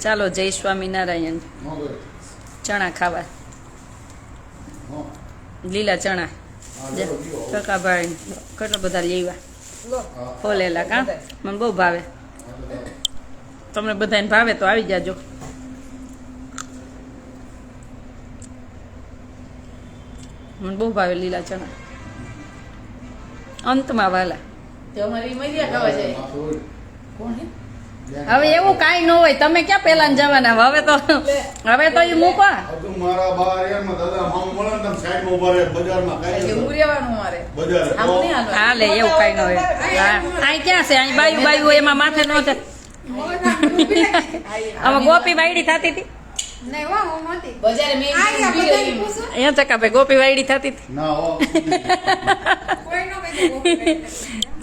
ચાલો જય સ્વામિનારાયણ. ચણા ખાવા, લીલા ચણા કાકાભાઈ કેટલા બધા લેવા ફોલેલા. કા મને બહુ ભાવે, તમને બધાને ભાવે તો આવી જાજો. મને બહુ ભાવે લીલા ચણા. અંતમાં વાલા હવે એવું કાંઈ ન હોય. તમે ક્યાં પેલા જવાના? હવે તો એ મૂકો. હા લે, એવું કાંઈ ન હોય. અહીં ક્યાં છે? અહીં બાયું બાયું એમાં માથે ન થાય. હવે ગોપી વાયડી થતી હતી. અહીંયા ચકાભાઈ ગોપી વાયડી થતી હતી.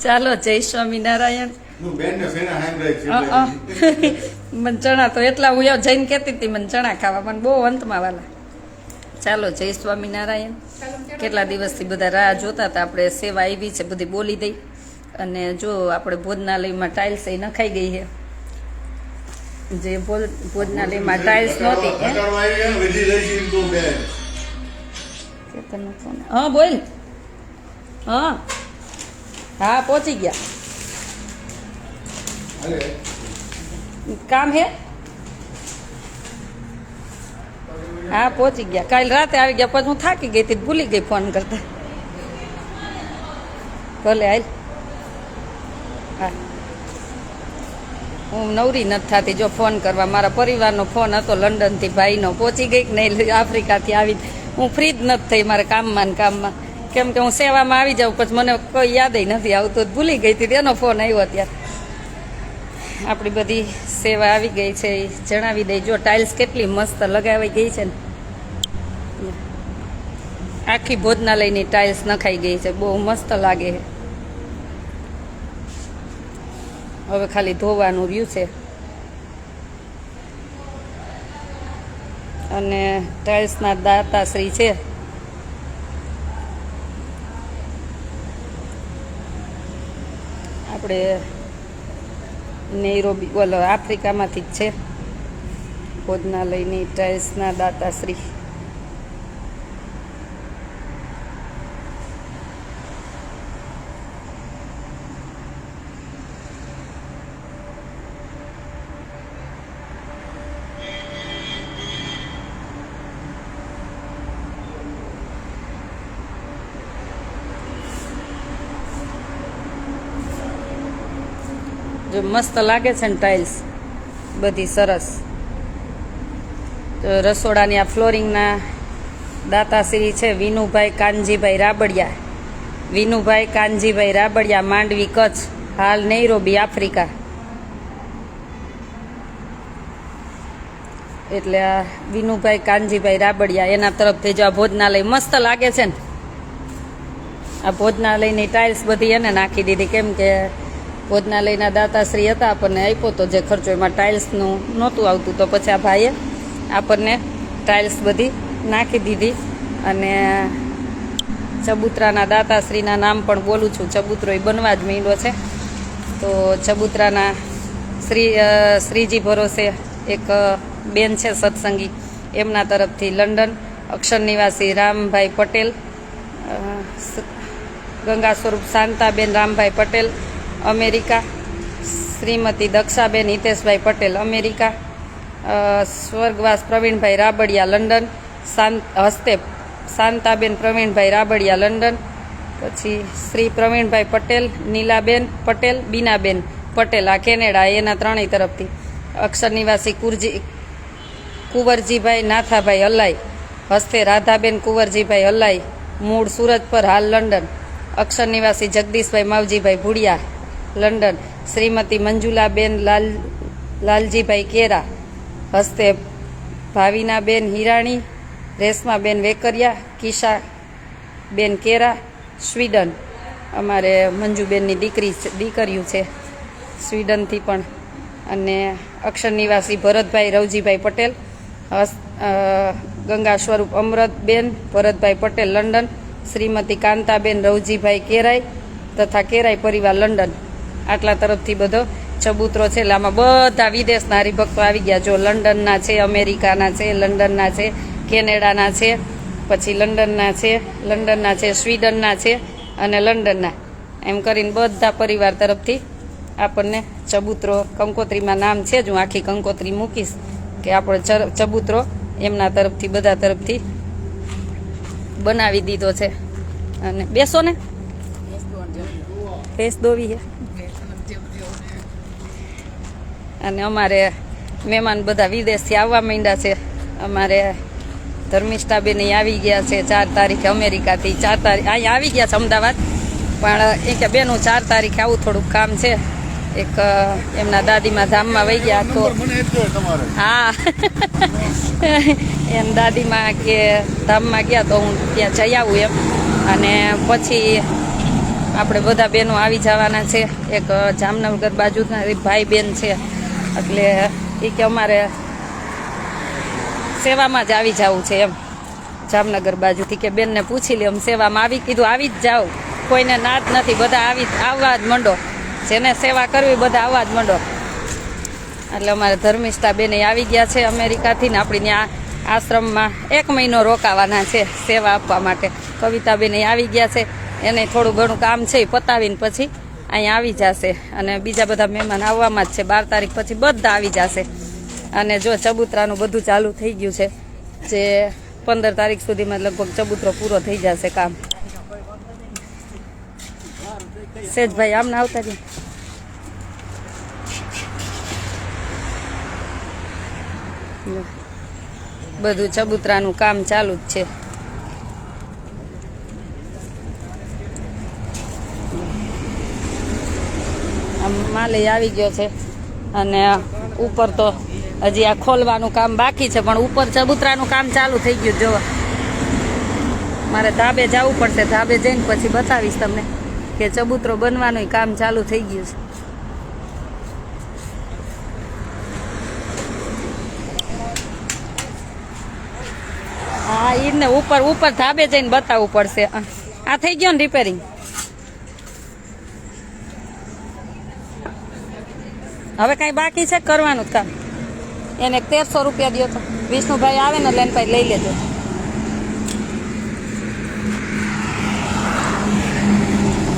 ચાલો જય સ્વામિનારાયણ. મને ચણા તો એટલા હું જઈને કહેતી હતી મને ચણા ખાવા, મને બહુ અંતમાં વાલા. ચાલો જય સ્વામિનારાયણ. કેટલા દિવસથી બધા રાહ જોતા હતા. આપણે સેવા આવી છે બધી બોલી દઈ. અને જો આપણે ભોજનાલયમાં ટાઇલ્સ એ નખાઈ ગઈ છે. જે ભોજનાલયમાં ટાઇલ્સ નહોતી. હા બોલ. હા હા પહોંચી ગયા. કામ હે? હા પહોંચી ગયા. કાલ રાતે આવી ગયા પછી હું થાકી ગઈ હતી, ભૂલી ગઈ ફોન કરતા. ભલે હાલ. હા હું નવરી નથી થતી જો ફોન કરવા. મારા પરિવારનો ફોન હતો લંડનથી, ભાઈનો. પહોંચી ગઈ કે નહીં આફ્રિકાથી આવી. હું ફ્રી જ નથી થઈ મારા કામમાં ને કામમાં. કેમ કે હું સેવામાં આવી જાઉં પછી મને કોઈ યાદ નથી આવતું. ભૂલી ગઈ હતી, એનો ફોન આવ્યો ત્યારે. આપણી બધી સેવા આવી ગઈ છે એ જણાવી દઈ. જો ટાઇલ્સ કેટલી મસ્ત લગાવી ગઈ છે ને. આખી ભોજનાલયની ટાઇલ્સ નખાઈ ગઈ છે, બહુ મસ્ત લાગે છે. હવે ખાલી ધોવાનું રહ્યું છે. અને ટાઇલ્સના દાતાશ્રી છે. આપણે નૈરોબી બોલો આફ્રિકામાંથી જ છે ભોજનાલયની ટાઇલ્સના દાતાશ્રી. જો મસ્ત લાગે છે ને ટાઇલ્સ બધી સરસ. રસોડાની આ ફ્લોરિંગના દાતાશ્રી છે વિનુભાઈ કાનજીભાઈ રાબડિયા. વિનુભાઈ કાનજીભાઈ રાબડિયા, માંડવી કચ્છ, હાલ નૈરોબી આફ્રિકા. એટલે આ વિનુભાઈ કાનજીભાઈ રાબડિયા એના તરફથી જો આ ભોજનાલય મસ્ત લાગે છે ને. આ ભોજનાલયની ટાઇલ્સ બધી એને નાખી દીધી. કેમ કે ભોજનાલયના દાતાશ્રી હતા, આપણને આપ્યો તો જે ખર્ચો, એમાં ટાઇલ્સનું નહોતું આવતું. તો પછી આ ભાઈએ આપણને ટાઇલ્સ બધી નાખી દીધી. અને ચબૂતરાના દાતાશ્રીના નામ પણ બોલું છું. ચબૂતરો એ બનવા જ માંડ્યો છે. તો ચબૂતરાના શ્રીજી ભરોસે એક બેન છે સત્સંગી, એમના તરફથી લંડન અક્ષર નિવાસી રામભાઈ પટેલ, ગંગા સ્વરૂપ શાંતાબેન રામભાઈ પટેલ અમેરિકા, શ્રીમતી દક્ષાબેન હિતેશભાઈ પટેલ અમેરિકા, સ્વર્ગવાસ પ્રવીણભાઈ રાબડિયા લંડન, હસ્તે શાંતાબેન પ્રવીણભાઈ રાબડિયા લંડન. પછી શ્રી પ્રવીણભાઈ પટેલ, નીલાબેન પટેલ, બીનાબેન પટેલ આ કેનેડા, એના ત્રણેય તરફથી. અક્ષર નિવાસી કુંવરજીભાઈ નાથાભાઈ હલાઈ, હસ્તે રાધાબેન કુંવરજીભાઈ હલાઈ, મૂળ સુરત પર, હાલ લંડન. અક્ષર નિવાસી જગદીશભાઈ માવજીભાઈ ભુડિયા લંડન, શ્રીમતી મંજુલાબેન લાલજીભાઈ કેરા, હસ્તે ભાવિનાબેન હિરાણી, રેશમાબેન વેકરિયા, કિશાબેન કેરા સ્વીડન. અમારે મંજુબેનની દીકરીઓ છે સ્વીડનથી પણ. અને અક્ષર નિવાસી ભરતભાઈ રવજીભાઈ પટેલ, ગંગા સ્વરૂપ અમૃતબેન ભરતભાઈ પટેલ લંડન, શ્રીમતી કાંતાબેન રવજીભાઈ કેરાઈ તથા કેરાઈ પરિવાર લંડન. આટલા તરફથી બધો ચબૂતરો છે. એટલે આમાં બધા વિદેશના હરિભક્તો આવી ગયા. જો લંડનના છે, અમેરિકાના છે, લંડનના છે, કેનેડાના છે, પછી લંડનના છે, સ્વીડનના છે અને લંડનના, એમ કરીને બધા પરિવાર તરફથી આપણને ચબૂતરો કંકોત્રીમાં નામ છે જ. હું આખી કંકોત્રી મૂકીશ કે આપણો ચબૂતરો એમના તરફથી બધા તરફથી બનાવી દીધો છે. અને બેસો ને, ભેંસ દોવી છે. અને અમારે મહેમાન બધા વિદેશથી આવવા માંડ્યા છે. અમારે ધર્મિષ્ઠાબેન આવી ગયા છે 4 તારીખે અમેરિકાથી. 4 તારીખ અહીંયા આવી ગયા છે અમદાવાદ, પણ એ કે બેન હું 4 તારીખે આવું, થોડુંક કામ છે. એક એમના દાદીમાં ધામમાં વહી ગયા તો હા એમ દાદીમાં કે ધામમાં ગયા તો હું ત્યાં જઈ આવું એમ. અને પછી આપણે બધા બહેનો આવી જવાના છે. એક જામનગર બાજુના ભાઈ બેન છે, એટલે એ કે અમારે સેવામાં જ આવી જવું છે એમ, જામનગર બાજુથી. કે બેનને પૂછી લે, સેવામાં આવી, કીધું આવી જ જાઓ, કોઈને ના જ નથી, બધા આવવા જ માંડો, જેને સેવા કરવી બધા આવવા જ માંડો. એટલે અમારે ધર્મિષ્ઠા બેન આવી ગયા છે અમેરિકાથી ને આપણી ત્યાં આશ્રમમાં 1 મહિનો રોકાવાના છે સેવા આપવા માટે. કવિતાબેન આવી ગયા છે, એને થોડું ઘણું કામ છે એ પતાવીને પછી અહીંયા આવી જશે. અને બીજા બધા મહેમાન આવવામાં જ છે. 12 તારીખ પછી બધા આવી જશે. અને જો ચબૂતરાનું બધું ચાલુ થઈ ગયું છે, જે 15 તારીખ સુધીમાં લગભગ ચબૂતરો પૂરો થઈ જશે કામ. સેજભાઈ આમને આવતા જ બધું ચબૂતરાનું કામ ચાલુ જ છે. માલે આવી ગયો છે અને ઉપર તો હજી આ ખોલવાનું કામ બાકી છે, પણ ઉપર ચબૂતરાનું કામ ચાલુ થઈ ગયું. જો મારે ધાબે જવું પડશે, ધાબે જઈને પછી બતાવીશ તમને કે ચબૂતરો બનવાનું કામ ચાલુ થઈ ગયું છે. હા એને ઉપર ધાબે જઈને બતાવવું પડશે. આ થઈ ગયો ને રિપેરિંગ. હવે કઈ બાકી છે કરવાનું કામ? એને 1300 રૂપિયા દો તો વિષ્ણુભાઈ આવે ને એટલે એને લઈ લેજો.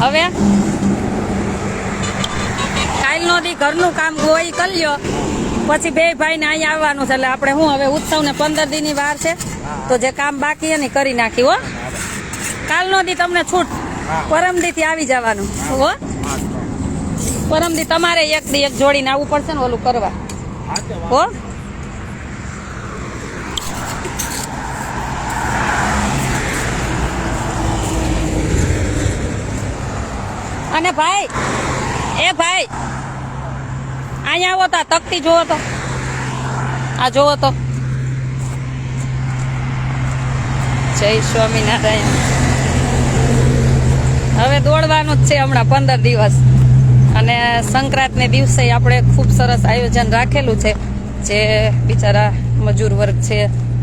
હવે કાલનો દી ઘરનું કામ ગોઈ કરી લ્યો, પછી 2 ભાઈને અહીંયા આવવાનું છે. એટલે આપણે શું હવે ઉત્સવને 15 દીની વાર છે, તો જે કામ બાકી એની કરી નાખી હો. કાલનો દી તમને છૂટ, પરમદીથી આવી જવાનું હો. પરમદી તમારે એક જોડીને આવવું પડશે ને ઓલું કરવા હો. અને ભાઈ અહીંયા આવો તો તકતી જોવો તો, આ જોવો તો. જય સ્વામિનારાયણ. હવે દોડવાનું જ છે હમણાં 15 દિવસ. અને સંક્રાંતને દિવસે આપણે ખૂબ સરસ આયોજન રાખેલું છે. જે બિચારા મજૂર વર્ગ છે,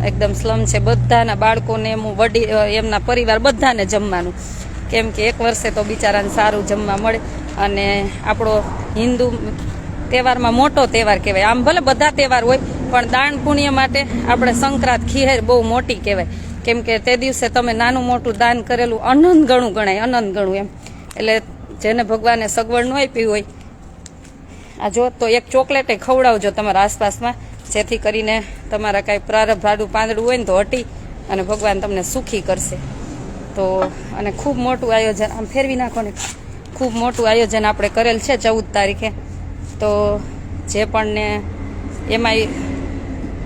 એકદમ સ્લમ છે, બધાના બાળકોને એમના પરિવાર બધાને જમવાનું. કેમ કે 1 વર્ષે તો બિચારાને સારું જમવા મળે. અને આપણો હિન્દુ તહેવારમાં મોટો તહેવાર કહેવાય. આમ ભલે બધા તહેવાર હોય, પણ દાન પુણ્ય માટે આપણે સંક્રાંત ખીહેર બહુ મોટી કહેવાય. કેમ કે તે દિવસે તમે નાનું મોટું દાન કરેલું અનંત ગણું ગણાય, અનંત ગણું એમ. એટલે જેને ભગવાને સગવડ ન આપી હોય, આ જો તો એક ચોકલેટે ખવડાવજો તમારા આસપાસમાં, જેથી કરીને તમારા કાંઈ પ્રારબ્ધ ભાડું પાંદડું હોય ને તો હટી અને ભગવાન તમને સુખી કરશે. તો અને ખૂબ મોટું આયોજન, આમ ફેરવી નાખો ને, ખૂબ મોટું આયોજન આપણે કરેલ છે 14 તારીખે. તો જે પણને એમાંય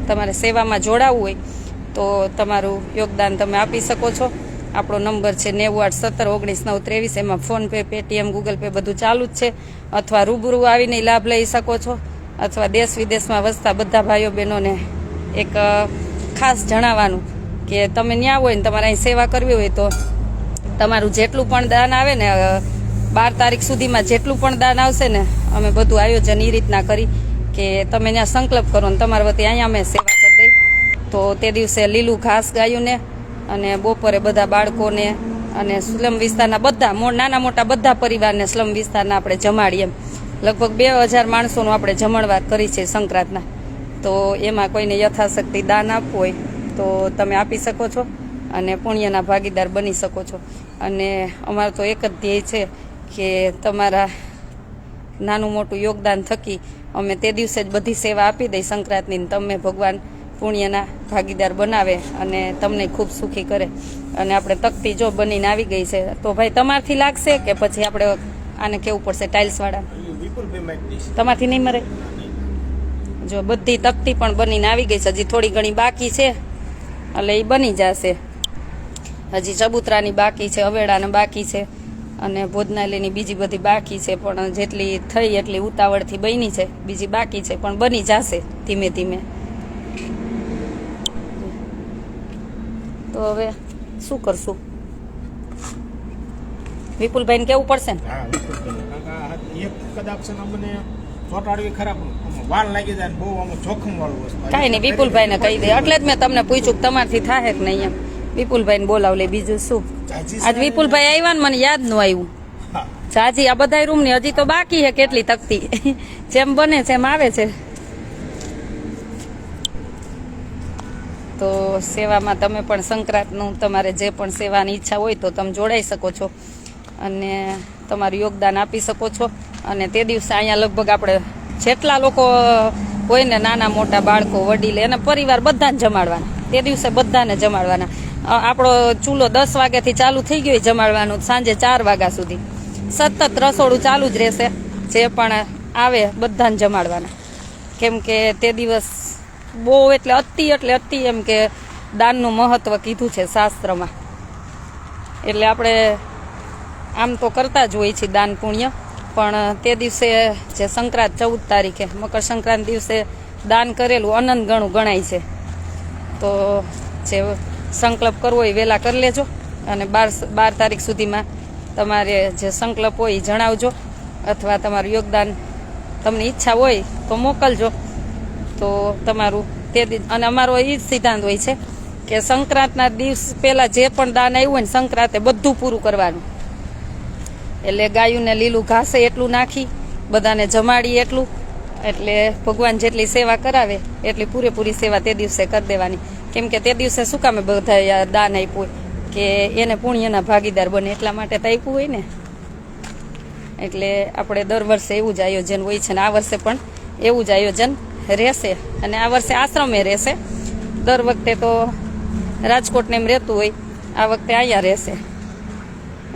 તમારે સેવામાં જોડાવવું હોય તો તમારું યોગદાન તમે આપી શકો છો. આપણો નંબર છે 9817199323. એમાં ફોનપે, પેટીએમ, ગૂગલ પે બધું ચાલુ જ છે. અથવા રૂબરૂ આવીને લાભ લઈ શકો છો. અથવા દેશ વિદેશમાં વસતા બધા ભાઈઓ બહેનોને એક ખાસ જણાવવાનું કે તમે ન્યા હોય ને તમારે અહીં સેવા કરવી હોય તો તમારું જેટલું પણ દાન આવે ને, 12 તારીખ સુધીમાં જેટલું પણ દાન આવશે ને, અમે બધું આયોજન એ રીતના કરી કે તમે ત્યાં સંકલ્પ કરો ને તમારા વતી અહીંયા અમે સેવા કરી દઈ. તો તે દિવસે લીલું ઘાસ ગાયું ને, અને બપોરે બધા બાળકોને અને સ્લમ વિસ્તારના બધા નાના મોટા બધા પરિવારને સ્લમ વિસ્તારના આપણે જમાડીએ એમ લગભગ 2000 માણસોનું આપણે જમણવાર કરી છે સંક્રાંતના. તો એમાં કોઈને યથાશક્તિ દાન આપવું હોય તો તમે આપી શકો છો અને પુણ્યના ભાગીદાર બની શકો છો. અને અમારો તો એક જ ધ્યેય છે કે તમારા નાનું મોટું યોગદાન થકી અમે તે દિવસે જ બધી સેવા આપી દઈ સંક્રાંતની. તમે ભગવાન પુણ્યના ભાગીદાર બનાવે અને તમને ખૂબ સુખી કરે. અને આપણે તકતી જો બનીને આવી ગઈ છે તો ભાઈ તમારથી લાગશે કે પછી આપણે આને કેવું પડશે ટાઇલ્સવાળા? તમારથી નહીં મરે? જો બધી તકતી પણ બનીને આવી ગઈ છે, હજી થોડી ઘણી બાકી છે એટલે એ બની જશે. હજી ચબૂતરાની બાકી છે, અવેડાને બાકી છે અને ભોજનાલયની બીજી બધી બાકી છે, પણ જેટલી થઈ એટલી ઉતાવળથી બની છે. બીજી બાકી છે પણ બની જશે ધીમે ધીમે. તો હવે શું કરશું? વિપુલભાઈને કેવું પડશે ને? કાંઈ નહીં, વિપુલભાઈને કહી દે. એટલે જ મેં તમને પૂછ્યું તમારથી થાય કે નહીં એમ. વિપુલભાઈને બોલાવ લે, બીજું શું. આજ વિપુલભાઈ આવ્યા ને મને યાદ ન આવ્યું. જાજી આ બધા રૂમની હજી તો બાકી છે કેટલી તકતી. જેમ બને છે એમ આવે છે. તો સેવામાં તમે પણ સંક્રાંતનું તમારે જે પણ સેવાની ઈચ્છા હોય તો તમે જોડાઈ શકો છો અને તમારું યોગદાન આપી શકો છો. અને તે દિવસે અહીંયા લગભગ આપણે જેટલા લોકો હોય ને, નાના મોટા બાળકો વડીલ અને પરિવાર બધાને જમાડવાના. તે દિવસે બધાને જમાડવાના. આપણો ચૂલો 10 વાગ્યાથી ચાલુ થઈ ગયો જમાડવાનું, સાંજે 4 વાગ્યા સુધી સતત રસોડું ચાલુ જ રહેશે. જે પણ આવે બધાને જમાડવાના. કેમ કે તે દિવસ બહુ એટલે અતિ એમ કે દાનનું મહત્વ કીધું છે શાસ્ત્રમાં. એટલે આપણે આમ તો કરતા જ હોય છે દાન પુણ્ય, પણ તે દિવસે જે સંક્રાંત 14 તારીખે મકર સંક્રાંત દિવસે દાન કરેલું અનંત ગણું ગણાય છે. તો જે સંકલ્પ કરવો હોય વહેલા કરી લેજો અને 12 તારીખ સુધીમાં તમારે જે સંકલ્પ હોય એ જણાવજો, અથવા તમારું યોગદાન તમને ઈચ્છા હોય તો મોકલજો. તો તમારું તે અને અમારો એ જ સિદ્ધાંત હોય છે કે સંક્રાંતના દિવસ પહેલાં જે પણ દાન આવ્યું હોય ને સંક્રાંતે બધું પૂરું કરવાનું. એટલે ગાયુંને લીલું ઘાસે એટલું નાખી, બધાને જમાડી એટલું, એટલે ભગવાન જેટલી સેવા કરાવે એટલી પૂરેપૂરી સેવા તે દિવસે કરી દેવાની. કેમ કે તે દિવસે શું કામે બધા દાન આપ્યું હોય કે એને પુણ્યના ભાગીદાર બને, એટલા માટે તો આપ્યું હોય ને. એટલે આપણે દર વર્ષે એવું જ આયોજન હોય છે ને આ વર્ષે પણ એવું જ આયોજન રહેશે. અને આ વર્ષે આશ્રમે રહેશે. દર વખતે તો રાજકોટને એમ રહેતું હોય, આ વખતે અહીંયા રહેશે.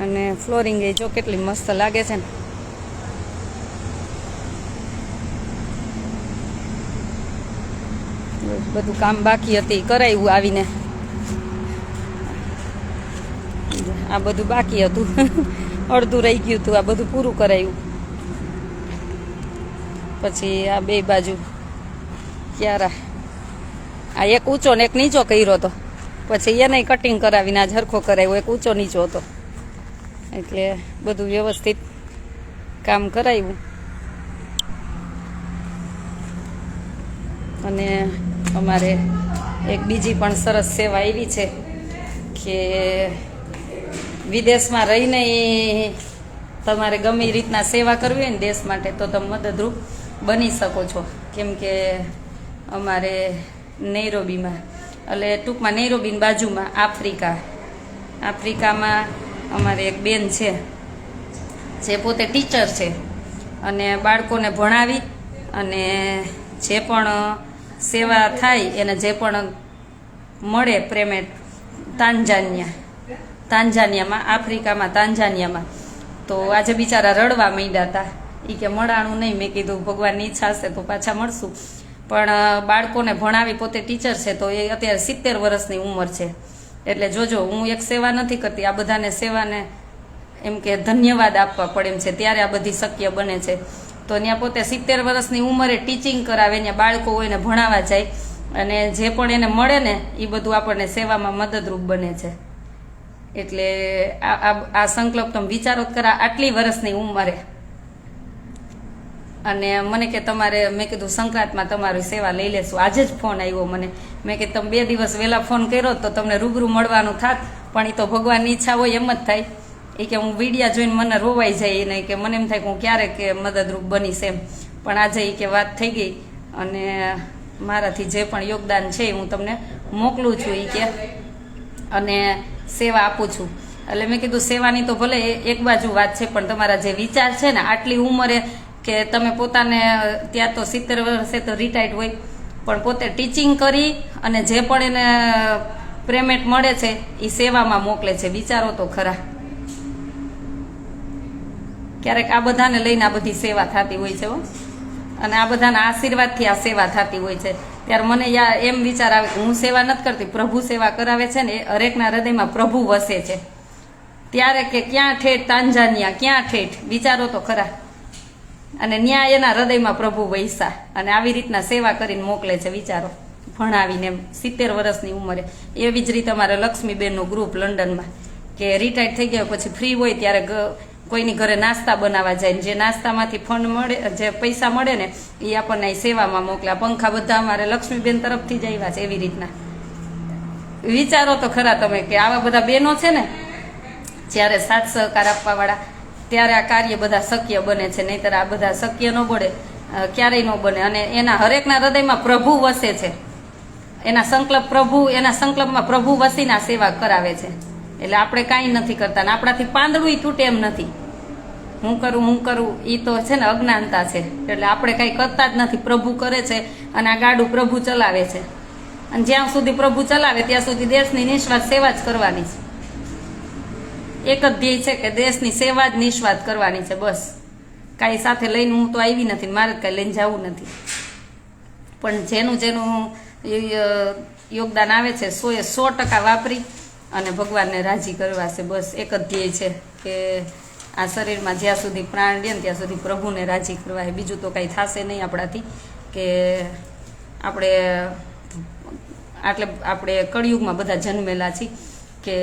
અને ફ્લોરિંગ એ જો કેટલી મસ્ત લાગે છે ને. બધું કામ બાકી હતી કરાવ્યું આવીને. આ બધું બાકી હતું, અડધું રહી ગયું હતું, આ બધું પૂરું કરાયું. પછી આ બે બાજુ ક્યારા આ એક ઊંચો ને એક નીચો કર્યો હતો, પછી એને કટિંગ કરાવીને આજ હરખો કરાવ્યો. એક ઊંચો નીચો હતો એટલે બધું વ્યવસ્થિત કામ કરાવ્યું. અને અમારે એક બીજી પણ સરસ સેવા એવી છે કે વિદેશમાં રહીને તમારે ગમે એ રીતના સેવા કરવી હોય ને દેશ માટે તો તમે મદદરૂપ બની શકો છો. કેમ કે અમારે નૈરોબીમાં, એટલે ટૂંકમાં નૈરોબીની બાજુમાં આફ્રિકામાં અમારે એક બેન છે જે પોતે ટીચર છે અને બાળકોને ભણાવી અને જે પણ સેવા થાય એને જે પણ મળે પેમેન્ટ તાંજાનિયામાં આફ્રિકામાં તાંજાનિયામાં. તો આજે બિચારા રડવા માંડ્યા હતા. એ કે મળાણું નહીં. મેં કીધું ભગવાનની ઈચ્છા હશે તો પાછા મળશું. પણ બાળકોને ભણાવી પોતે ટીચર છે તો એ અત્યારે 70 વર્ષની ઉંમર છે. એટલે જોજો, હું એક સેવા નથી કરતી, આ બધાને સેવાને એમ કે ધન્યવાદ આપવા પડે એમ છે, ત્યારે આ બધી શક્ય બને છે. તો ત્યાં પોતે 70 વર્ષની ઉંમરે ટીચિંગ કરાવે, ત્યાં બાળકો હોય ને ભણાવવા જાય અને જે પણ એને મળે ને એ બધું આપણને સેવામાં મદદરૂપ બને છે. એટલે આ સંકલ્પ તમે વિચારો કરા આટલી વર્ષની ઉંમરે. અને મને કે તમારે, મેં કીધું સંક્રાંતમાં તમારી સેવા લઈ લેશું. આજે જ ફોન આવ્યો મને. મેં કીધું તમે 2 દિવસ વહેલા ફોન કર્યો તો તમને રૂબરૂ મળવાનું થાત, પણ એ તો ભગવાનની ઈચ્છા હોય એમ જ થાય. એ કે હું વિડીયા જોઈને મને રોવાઈ જાય નહીં, કે મને એમ થાય કે હું ક્યારેક કે મદદરૂપ બનીશ એમ. પણ આજે એ કે વાત થઈ ગઈ અને મારાથી જે પણ યોગદાન છે એ હું તમને મોકલું છું એ કે, અને સેવા આપું છું. એટલે મેં કીધું સેવાની તો ભલે એક બાજુ વાત છે, પણ તમારા જે વિચાર છે ને આટલી ઉંમરે, કે તમે પોતાને ત્યાં તો 70 વર્ષે તો રિટાયર્ડ હોય, પણ પોતે ટીચિંગ કરી અને જે પણ એને પેમેન્ટ મળે છે એ સેવામાં મોકલે છે. વિચારો તો ખરા. ક્યારેક આ બધાને લઈને આ બધી સેવા થતી હોય છે હો, અને આ બધાના આશીર્વાદથી આ સેવા થતી હોય છે. ત્યારે મને એમ વિચાર આવે કે હું સેવા નથી કરતી, પ્રભુ સેવા કરાવે છે ને. એ હરેકના હૃદયમાં પ્રભુ વસે છે. ત્યારે કે ક્યાં ઠેઠ તાંજાનિયા, ક્યાં ઠેઠ, વિચારો તો ખરા. અને ન્યાય એના હૃદયમાં પ્રભુ વૈસા અને આવી રીતના સેવા કરીને મોકલે છે. વિચારો, ભણાવીને એમ 70 વર્ષની ઉંમરે. એવી જ રીતે અમારે લક્ષ્મીબેનનું ગ્રુપ લંડનમાં, કે રિટાયર્ડ થઈ ગયા પછી ફ્રી હોય ત્યારે કોઈની ઘરે નાસ્તા બનાવવા જાય ને જે નાસ્તામાંથી ફંડ મળે, જે પૈસા મળે ને એ આપણને સેવામાં મોકલે. પંખા બધા અમારે લક્ષ્મીબેન તરફથી જ આવ્યા છે. એવી રીતના વિચારો તો ખરા તમે, કે આવા બધા બહેનો છે ને જ્યારે સાથ સહકાર આપવાવાળા, ત્યારે આ કાર્ય બધા શક્ય બને છે. નહીંતર આ બધા શક્ય ન બને, ક્યારેય ન બને. અને એના હરેકના હૃદયમાં પ્રભુ વસે છે. એના સંકલ્પમાં પ્રભુ વસીને આ સેવા કરાવે છે. એટલે આપણે કાંઈ નથી કરતા ને આપણાથી પાંદડું તૂટે એમ નથી. હું કરું એ તો છે ને અજ્ઞાનતા છે. એટલે આપણે કાંઈ કરતા જ નથી, પ્રભુ કરે છે. અને આ ગાડું પ્રભુ ચલાવે છે. અને જ્યાં સુધી પ્રભુ ચલાવે ત્યાં સુધી દેશની નિસ્વાર્થ સેવા જ કરવાની છે. એક જ ધ્યેય છે કે દેશની સેવા જ નિસ્વાર્થ કરવાની છે, બસ. કાંઈ સાથે લઈને હું તો આવી નથી, મારે કાંઈ લઈને જવું નથી. પણ જેનું યોગદાન આવે છે 100% વાપરી અને ભગવાનને રાજી કરવા છે, બસ. એક જ ધ્યેય છે કે આ શરીરમાં જ્યાં સુધી પ્રાણ દે ને ત્યાં સુધી પ્રભુને રાજી કરવા છે. બીજું તો કાંઈ થશે નહીં આપણાથી. કે આપણે કળિયુગમાં બધા જન્મેલા છીએ, કે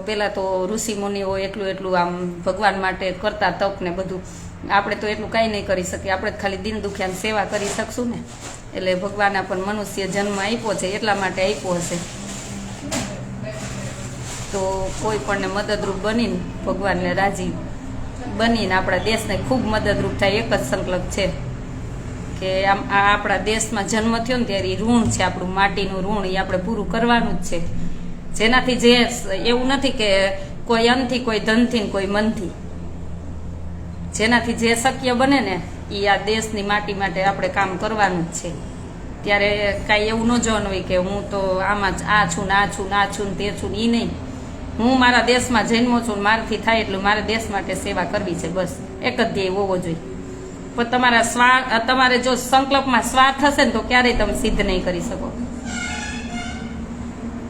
પહેલાં તો ઋષિ મુનિઓ એટલું આમ ભગવાન માટે કરતા તપ ને બધું. આપણે તો એટલું કાંઈ નહીં કરી શકીએ. આપણે ખાલી દિન દુખિયાની સેવા કરી શકશું ને. એટલે ભગવાને પણ મનુષ્ય જન્મ આપ્યો છે એટલા માટે આપ્યો હશે. તો કોઈ પણને મદદરૂપ બનીને ભગવાનને રાજી બનીને આપણા દેશને ખૂબ મદદરૂપ થાય. એક જ સંકલ્પ છે કે આ આપણા દેશમાં જન્મ થયો ને ત્યારે ઋણ છે, આપણું માટીનું ઋણ, એ આપણે પૂરું કરવાનું જ છે. જેનાથી જે એવું નથી કે કોઈ અનથી, કોઈ ધનથી, કોઈ મનથી, જેનાથી જે શક્ય બને ને એ આ દેશની માટી માટે આપણે કામ કરવાનું જ છે. ત્યારે કાંઈ એવું ન જોવાનું હોય કે હું તો આમાં આ છું ને તે છું ને. એ નહીં. હું મારા દેશમાં જન્મો છું, મારાથી થાય એટલું મારે દેશ માટે સેવા કરવી છે, બસ. એક જ ધ્યેય હોવો જોઈએ. પણ તમારે જો સંકલ્પમાં સ્વાર્થ હશે ને તો ક્યારેય તમે સિદ્ધ નહીં કરી શકો.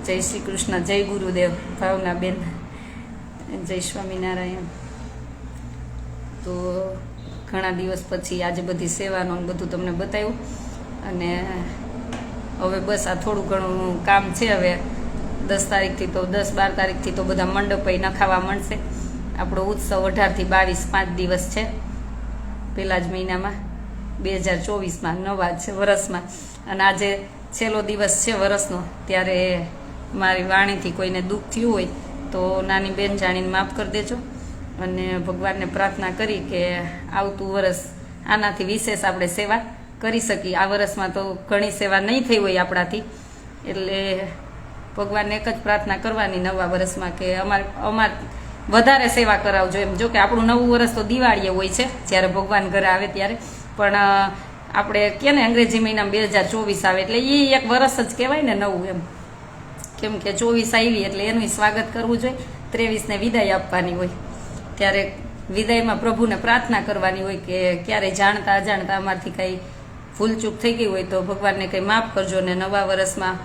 જય શ્રી કૃષ્ણ, જય ગુરુદેવ, ભાવનાબેન, જય સ્વામિનારાયણ. તો ઘણા દિવસ પછી આજે બધી સેવાનું બધું તમને બતાવ્યું. અને હવે બસ આ થોડું ઘણું કામ છે. હવે 10 તારીખથી તો 10-12 તારીખથી તો બધા મંડપય નખાવા મળશે. આપણો ઉત્સવ 18 થી 22 5 દિવસ છે, પહેલા જ મહિનામાં 2024માં, નવા છે વરસમાં. અને આજે છેલ્લો દિવસ છે વરસનો. ત્યારે મારી વાણીથી કોઈને દુઃખ થયું હોય તો નાની બેન જાણીને માફ કરી દેજો. અને ભગવાનને પ્રાર્થના કરી કે આવતું વરસ આનાથી વિશેષ આપણે સેવા કરી શકીએ. આ વરસમાં તો ઘણી સેવા નહીં થઈ હોય આપણાથી. એટલે ભગવાનને એક જ પ્રાર્થના કરવાની નવા વરસમાં કે અમાર વધારે સેવા કરાવજો એમ. જો કે આપણું નવું વરસ તો દિવાળીએ હોય છે, જ્યારે ભગવાન ઘરે આવે ત્યારે. પણ આપણે કે ને અંગ્રેજી મહિનામાં 2024 આવે એટલે એ એક વરસ જ કહેવાય ને નવું એમ. કેમ કે 24 આવી એટલે એનું સ્વાગત કરવું જોઈએ. 23ને વિદાય આપવાની હોય. ત્યારે વિદાયમાં પ્રભુને પ્રાર્થના કરવાની હોય કે ક્યારેય જાણતા અજાણતા અમારથી કંઈ ભૂલચૂક થઈ ગઈ હોય તો ભગવાનને કંઈ માફ કરજો. ને નવા વરસમાં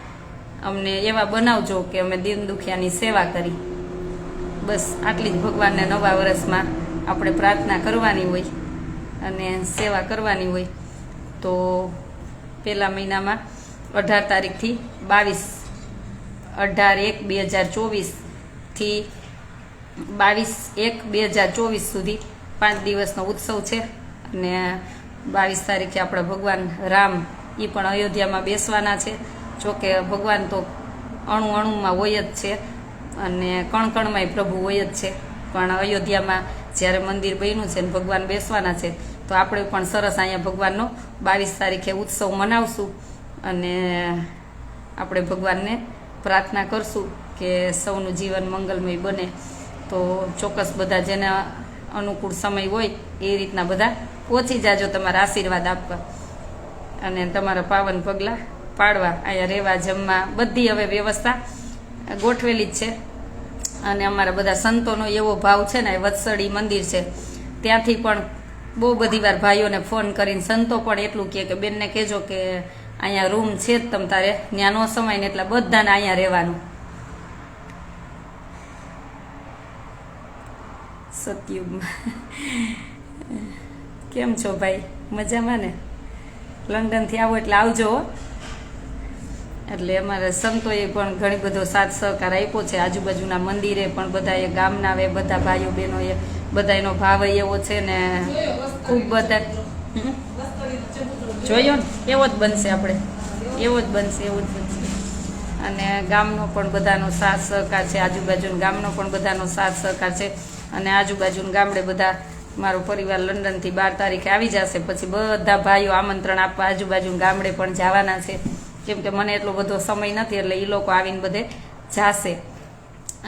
અમને એવા બનાવજો કે અમે દીન દુખિયાની સેવા કરી. બસ આટલી જ ભગવાનને નવા વરસમાં આપણે પ્રાર્થના કરવાની હોય અને સેવા કરવાની હોય. તો પહેલા મહિનામાં 18 તારીખથી 18/1/2024 થી 22/1/2024 સુધી 5 દિવસનો ઉત્સવ છે. અને 22 તારીખે આપણા ભગવાન રામ એ પણ અયોધ્યામાં બેસવાના છે. જોકે ભગવાન તો અણુમાં હોય જ છે, અને કણકણમાંય પ્રભુ હોય જ છે. પણ અયોધ્યામાં જ્યારે મંદિર બન્યું છે ને ભગવાન બેસવાના છે, તો આપણે પણ સરસ અહીંયા ભગવાનનો 22 તારીખે ઉત્સવ મનાવશું અને આપણે ભગવાનને પ્રાર્થના કરશું કે સૌનું જીવન મંગલમય બને. તો ચોક્કસ બધા જેને અનુકૂળ સમય હોય એ રીતના બધા પહોંચી જાજો તમારા આશીર્વાદ આપવા અને તમારા પાવન પગલાં પાડવા. અહીંયા રહેવા જમવા બધી હવે વ્યવસ્થા ગોઠવેલી જ છે. અને અમારા બધા સંતોનો એવો ભાવ છે ને, વત્સળી મંદિર છે ત્યાંથી પણ બહુ બધી વાર ભાઈઓને ફોન કરીને સંતો પણ એટલું કહે કે બેનને કહેજો કે અહીંયા રૂમ છે જ, તમ તારે ત્યાં નો સમાય ને એટલે બધાને અહીંયા રહેવાનું. સતયુગમાં કેમ છો ભાઈ? મજામાં ને? લંડનથી આવો એટલે આવજો. એટલે અમારા સંતોએ પણ ઘણી બધો સાથ સહકાર આપ્યો છે. આજુબાજુના મંદિરે પણ બધાએ, ગામના આવે બધા ભાઈઓ બહેનોએ બધા એનો ભાવ એવો છે ને ખૂબ બધા જોયો ને એવો જ બનશે. આપણે એવો જ બનશે, એવું જ બનશે. અને ગામનો પણ બધાનો સાથ સહકાર છે, આજુબાજુના ગામનો પણ બધાનો સાથ સહકાર છે. અને આજુબાજુના ગામડે બધા મારો પરિવાર લંડનથી 12 તારીખે આવી જશે. પછી બધા ભાઈઓ આમંત્રણ આપવા આજુબાજુના ગામડે પણ જવાના છે. કેમ કે મને એટલો બધો સમય નથી એટલે એ લોકો આવીને બધે જાશે.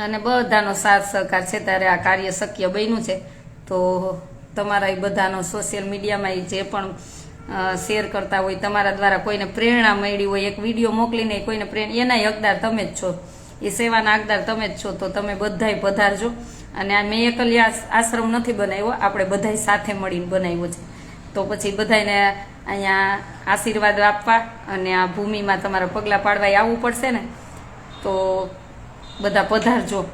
અને બધાનો સાથ સહકાર છે ત્યારે આ કાર્ય શક્ય બન્યું છે. તો તમારા એ બધાનો સોશિયલ મીડિયામાં જે પણ શેર કરતા હોય, તમારા દ્વારા કોઈને પ્રેરણા મળી હોય, એક વિડીયો મોકલીને કોઈને પ્રેરણા, એનાય હકદાર તમે જ છો, એ સેવાના હકદાર તમે જ છો. તો તમે બધાય પધારજો. અને આ મેં એકલી આશ્રમ નથી બનાવ્યો, આપણે બધાય સાથે મળીને બનાવ્યો છે. તો પછી બધાને અહીંયા આશીર્વાદ આપવા અને આ ભૂમિમાં તમારા પગલાં પાડવા આવવું પડશે ને, તો બધા પધારજો.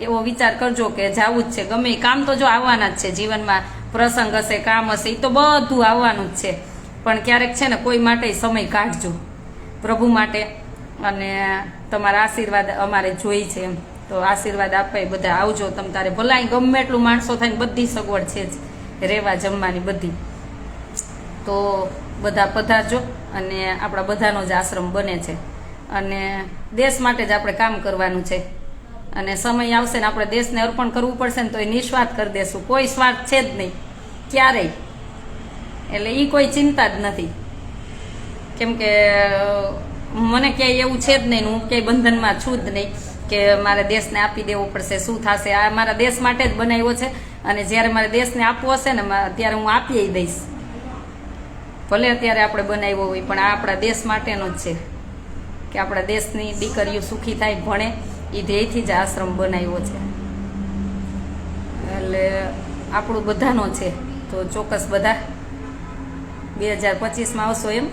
એવો વિચાર કરજો કે જવું જ છે. ગમે એ કામ તો જો આવવાના જ છે જીવનમાં, પ્રસંગ હશે, કામ હશે, એ તો બધું આવવાનું જ છે. પણ ક્યારેક છે ને કોઈ માટે સમય કાઢજો પ્રભુ માટે. અને તમારા આશીર્વાદ અમારે જોઈ છે એમ, તો આશીર્વાદ આપવા બધા આવજો. તમ તારે ભલાઈ ગમે એટલું માણસો થાય ને બધી સગવડ છે જ, રહેવા જમવાની બધી. તો બધા પધારજો. અને આપણા બધાનો જ આશ્રમ બને છે અને દેશ માટે જ આપણે કામ કરવાનું છે. અને સમય આવશે ને આપણે દેશને અર્પણ કરવું પડશે ને તો એ નિસ્વાર્થ કરી દેશું. કોઈ સ્વાર્થ છે જ નહીં ક્યારેય. એટલે એ કોઈ ચિંતા જ નથી. કેમ કે મને ક્યાંય એવું છે જ નહીં, હું ક્યાંય બંધનમાં છું જ નહીં કે મારે દેશને આપી દેવો પડશે, શું થશે. આ મારા દેશ માટે જ બનાવ્યો છે. અને જ્યારે મારે દેશને આપવો હશે ને ત્યારે હું આપી દઈશ. ભલે અત્યારે આપણે બનાવ્યો હોય પણ આ આપણા દેશ માટેનો જ છે કે આપણા દેશની દીકરીઓ સુખી થાય, ભણે, એ ધ્યેયથી જ આશ્રમ બનાવ્યો છે. એટલે આપણું બધાનો છે. તો ચોક્કસ બધા 2025માં આવશો એમ.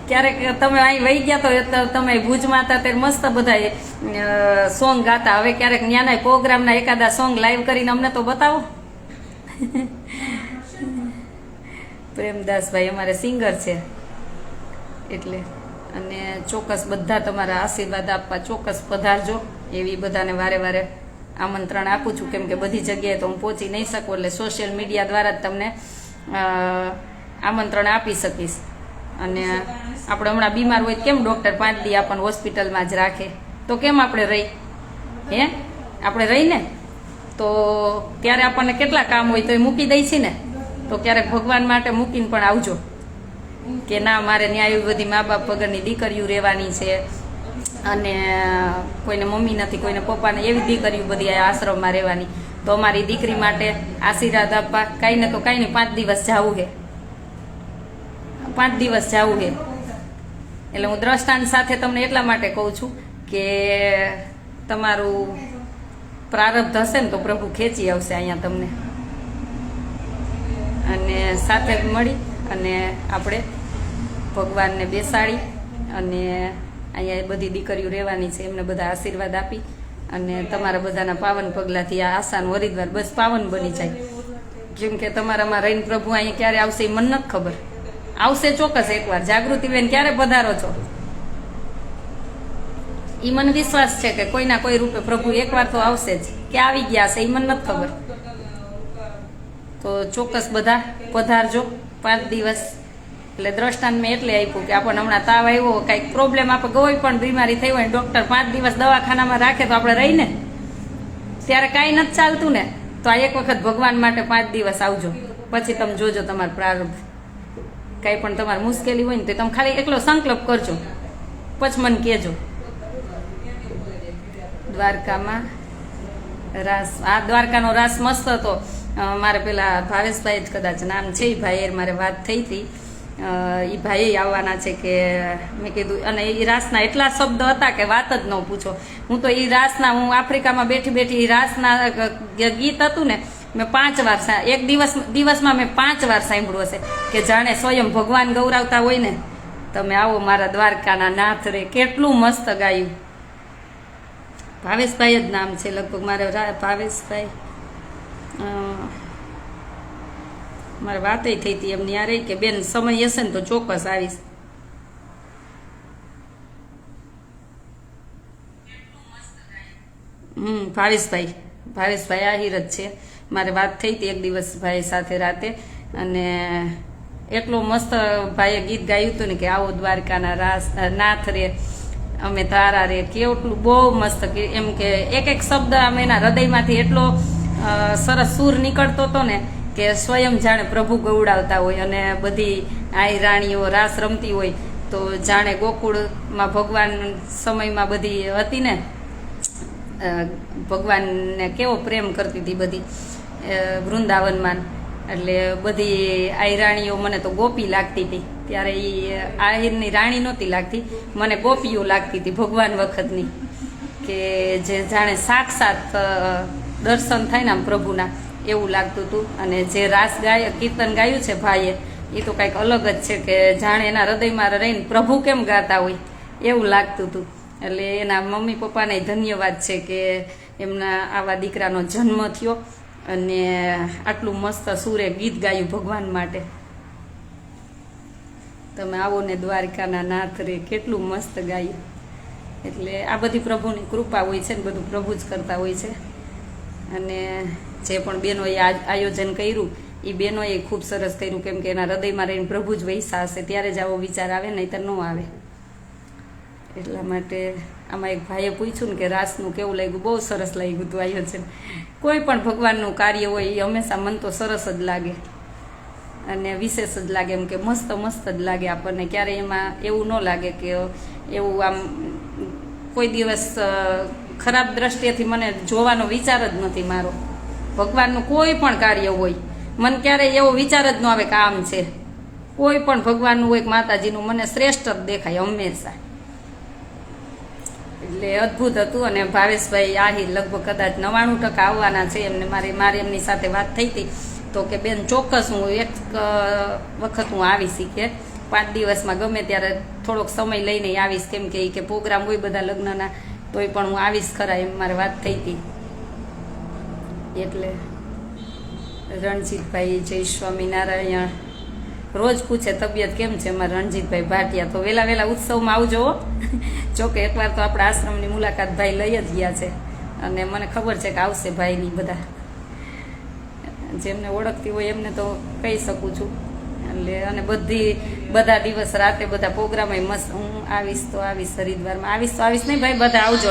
ક્યારેક તમે અહીં વહી ગયા તો તમે ભુજમાં હતા ત્યારે મસ્ત બધા સોંગ ગાતા. હવે ક્યારેક ન્યાના પ્રોગ્રામના એકાદા સોંગ લાઈવ કરીને અમને તો બતાવો. પ્રેમદાસભાઈ અમારે સિંગર છે એટલે. અને ચોક્કસ બધા તમારા આશીર્વાદ આપવા ચોક્કસ પધારજો. એવી બધાને વારે વારે આમંત્રણ આપું છું. કેમ કે બધી જગ્યાએ તો હું પહોંચી નહીં શકું, એટલે સોશિયલ મીડિયા દ્વારા જ તમને આમંત્રણ આપી શકીશ. અને આપણે હમણાં બીમાર હોય કેમ ડૉક્ટર 5 દી આપણને હોસ્પિટલમાં જ રાખે, તો કેમ આપણે રહી? હે, આપણે રહીને તો ત્યારે આપણને કેટલા કામ હોય તો એ મૂકી દઈ છે ને. તો ક્યારેક ભગવાન માટે મૂકીને પણ આવજો કે ના, મારે ન્યાય બધી મા બાપ વગરની દીકરીઓ રહેવાની છે અને કોઈને મમ્મી નથી, કોઈને પપ્પાને, એવી દીકરીઓ બધી આ આશ્રમમાં રહેવાની. તો અમારી દીકરી માટે આશીર્વાદ આપવા કાંઈ ને તો કાંઈ નહીં 5 દિવસ જવું છે, 5 દિવસ જવું છે. એટલે હું દ્રષ્ટાંત સાથે તમને એટલા માટે કહું છું કે તમારું પ્રારબ્ધ હશે ને તો પ્રભુ ખેંચી આવશે અહીંયા તમને. અને સાથે મળી અને આપણે ભગવાનને બેસાડી અને અહીંયા બધી દીકરીઓ રહેવાની છે, એમને બધા આશીર્વાદ આપી અને તમારા બધાના પાવન પગલાંથી આ આસાનું હરિદ્વાર બસ પાવન બની જાય. કેમ કે તમારામાં રહીને પ્રભુ અહીંયા ક્યારે આવશે એ મને નથી ખબર. આવશે ચોક્કસ એકવાર. જાગૃતિબેન ક્યારે પધારો છો? એ મને વિશ્વાસ છે કે કોઈના કોઈ રૂપે પ્રભુ એકવાર તો આવશે જ. કે આવી ગયા છે એ મને નથી ખબર. તો ચોક્કસ બધા પધારજો. 5 દિવસ એટલે દ્રષ્ટાંત મેં એટલે આપ્યું કે આપણને હમણાં તાવ આવ્યો, કંઈક પ્રોબ્લેમ, આપણે કોઈ પણ બીમારી થઈ હોય, ડૉક્ટર 5 દિવસ દવાખાનામાં રાખે તો આપણે રહીને, ત્યારે કાંઈ નથી ચાલતું ને, તો આ એક વખત ભગવાન માટે 5 દિવસ આવજો, પછી તમે જોજો તમારો પ્રારંભ. કાંઈ પણ તમારી મુશ્કેલી હોય ને તો તમે ખાલી એકલો સંકલ્પ કરજો, પછી મને કહેજો. દ્વારકામાં રાસ, આ દ્વારકાનો રાસ મસ્ત હતો. મારે પેલા ભાવેશભાઈ જ કદાચ નામ છે, એ ભાઈ મારે વાત થઈ હતી, એ ભાઈ આવવાના છે કે મેં કીધું, અને એ રાસના એટલા શબ્દ હતા કે વાત જ ન પૂછો. હું તો એ રાસના, હું આફ્રિકામાં બેઠી બેઠી એ રાસના ગીત હતું ને, મેં 5 વાર, એક દિવસમાં મેં 5 વાર સાંભળ્યું હશે, કે જાણે સ્વયં ભગવાન ગૌરાવતા હોય ને, તમે આવો મારા દ્વારકાના નાથ રે. કેટલું મસ્ત ગાયું. ભાવેશભાઈ જ નામ છે લગભગ મારે, ભાવેશભાઈ. મારે વાત થઈ હતી એમની યારે કે બેન સમય હશે ને તો ચોક્કસ આવીશ. ભાવેશભાઈ આહિર જ છે. મારે વાત થઈ હતી એક દિવસ ભાઈ સાથે રાતે, અને એટલો મસ્ત ભાઈએ ગીત ગાયું હતું ને કે આવો દ્વારકાના રાસ નાથ રે, અમે તારા રે. કેટલું બહુ મસ્ત, એમ કે એક એક શબ્દ આમ એના હૃદયમાંથી એટલો સરસ સૂર નીકળતો હતો ને કે સ્વયં જાણે પ્રભુ ગૌડાવતા હોય, અને બધી આઈ રાણીઓ રાસ રમતી હોય તો જાણે ગોકુળમાં ભગવાન સમયમાં બધી હતી ને, ભગવાનને કેવો પ્રેમ કરતી હતી બધી વૃંદાવનમાં. એટલે બધી આઈ રાણીઓ મને તો ગોપી લાગતી હતી. ત્યારે એ આહિરની રાણી નહોતી લાગતી, મને ગોપીઓ લાગતી હતી ભગવાન વખતની, કે જે જાણે સાક્ષાત દર્શન થાય ને આમ પ્રભુના, એવું લાગતું હતું. અને જે રાસ કીર્તન ગાયું છે ભાઈએ, એ તો કંઈક અલગ જ છે, કે જાણે એના હૃદયમાં રહીને પ્રભુ કેમ ગાતા હોય એવું લાગતું હતું. એટલે એના મમ્મી પપ્પાને ધન્યવાદ છે કે એમના આવા દીકરાનો જન્મ થયો, અને આટલું મસ્ત સૂરે ગીત ગાયું ભગવાન માટે. તમે આવો ને દ્વારકાના નાથ રે, કેટલું મસ્ત ગાયું. એટલે આ બધી પ્રભુની કૃપા હોય છે ને, બધું પ્રભુ જ કરતા હોય છે. અને જે પણ બહેનોએ આયોજન કર્યું, એ બહેનોએ ખૂબ સરસ કર્યું, કેમ કે એના હૃદયમાં રહીને પ્રભુ જ વૈસા હશે, ત્યારે જ આવો વિચાર આવે, નહીંતર ન આવે. એટલા માટે આમાં એક ભાઈએ પૂછ્યું ને કે રાસનું કેવું લાગ્યું. બહુ સરસ લાગ્યું હતું આયોજન. કોઈ પણ ભગવાનનું કાર્ય હોય એ હંમેશા મન તો સરસ જ લાગે, અને વિશેષ જ લાગે, એમ કે મસ્ત જ લાગે આપણને. ક્યારેય એમાં એવું ન લાગે કે એવું આમ કોઈ દિવસ ખરાબ દ્રષ્ટિએથી મને જોવાનો વિચાર જ નથી મારો. ભગવાનનું કોઈ પણ કાર્ય હોય, મને ક્યારેય એવો વિચાર જ ન આવે કે આમ છે. કોઈ પણ ભગવાનનું હોય, માતાજીનું, મને શ્રેષ્ઠ જ દેખાય હંમેશા. એટલે અદ્ભુત હતું. અને ભાવેશભાઈ આહિર લગભગ કદાચ 99% આવવાના છે. એમને મારે એમની સાથે વાત થઈ હતી, તો કે બેન ચોક્કસ હું એક વખત હું આવીશ, કે 5 દિવસમાં ગમે ત્યારે થોડોક સમય લઈને આવીશ, કેમ કે પ્રોગ્રામ હોય બધા લગ્નના, તોય પણ હું આવીશ ખરા, એમ મારે વાત થઈ હતી. એટલે રણજીતભાઈ જય સ્વામિનારાયણ રોજ પૂછે તબિયત કેમ છે મારા રણજીતભાઈ ભાટિયા. તો વહેલા ઉત્સવમાં આવજો. જોકે એકવાર તો આપણા આશ્રમની મુલાકાત ભાઈ લઈ જ ગયા છે, અને મને ખબર છે કે આવશે ભાઈની. બધા જેમને ઓળખતી હોય એમને તો કહી શકું છું. એટલે અને બધા દિવસ રાતે બધા પ્રોગ્રામ મસ્ત. હું આવીશ તો આવીશ, હરિદ્વારમાં આવીશ તો આવીશ નહીં ભાઈ, બધા આવજો.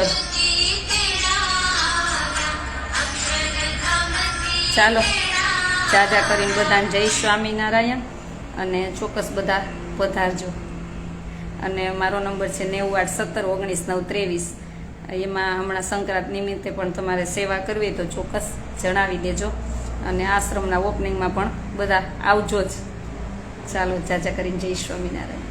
ચાલો જાજા કરીને બધાને જય સ્વામિનારાયણ, અને ચોક્કસ બધા પધારજો. અને મારો નંબર છે 981719 923. એમાં હમણાં સંક્રાંત નિમિત્તે પણ તમારે સેવા કરવી તો ચોક્કસ જણાવી દેજો. અને આશ્રમના ઓપનિંગમાં પણ બધા આવજો જ. ચાલો જાજા કરીને જય સ્વામિનારાયણ.